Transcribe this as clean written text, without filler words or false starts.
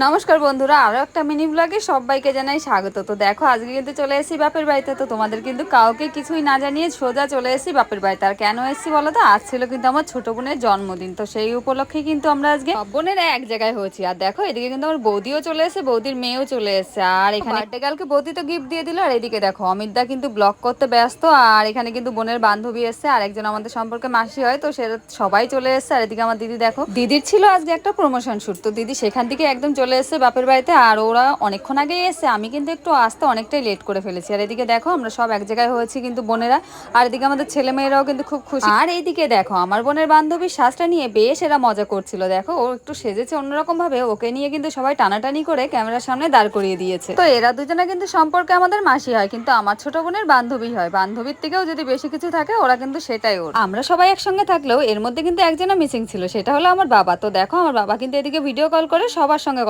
নমস্কার বন্ধুরা, আরো একটা মিনি ব্লগে সবাইকে জানাই স্বাগত। তো দেখো আজকে কিন্তু চলে এসেছি বাপের বাড়িতে। তো তোমাদের কিন্তু কাউকে কিছুই না জানিয়ে সোজা চলে এসেছি বাপের বাড়িতে। আর কেন এসেছি বলো তো, আজ ছিল কিন্তু আমার ছোট বোনের জন্মদিন। তো সেই উপলক্ষে কিন্তু আমরা আজকে সব বোনেরা এক জায়গায় হয়েছি। আর দেখো এদিকে কিন্তু আমার বৌদিও চলে এসেছে, বৌদির মেয়েও চলে এসেছে। আর এখানে বার্থডে গার্লকে বৌদি তো গিফট দিয়ে দিল। আর এদিকে দেখো অমিতদা কিন্তু ব্লগ করতে ব্যস্ত। আর এখানে কিন্তু বোনের বান্ধবী এসছে, আর একজন আমাদের সম্পর্কে মাসি হয়, তো সে সবাই চলে এসছে। আর এদিকে আমার দিদি দেখো, দিদির ছিল আজকে একটা প্রমোশন শুট, তো দিদি সেখান থেকে একদম চলে এসছে বাপের বাড়িতে। আর ওরা অনেকক্ষণ আগেই এসছে, আমি কিন্তু একটু আসতে অনেকটাই লেট করে ফেলেছি। আর এদিকে দেখো আমরা সব এক জায়গায় হয়েছি কিন্তু বোনেরা। আর এদিকে আমাদের ছেলে মেয়েরাও কিন্তু খুব খুশি। আর এইদিকে দেখো আমার বোনের বান্ধবীর শ্বাসটা নিয়ে বেশ এরা মজা করছিল। দেখো ও একটু সেজেছে অন্যরকম ভাবে, ওকে নিয়ে কিন্তু সবাই টানাটানি করে ক্যামেরার সামনে দাঁড় করিয়ে দিয়েছে। তো এরা দুজনে কিন্তু সম্পর্কে আমাদের মাসি হয়, কিন্তু আমার ছোট বোনের বান্ধবী হয়। বান্ধবীর থেকেও যদি বেশি কিছু থাকে ওরা কিন্তু সেটাই ওর। আমরা সবাই একসঙ্গে থাকলেও এর মধ্যে কিন্তু একজনও মিসিং ছিল, সেটা হলো আমার বাবা। তো দেখো আমার বাবা কিন্তু এদিকে ভিডিও কল করে সবার সঙ্গে কথা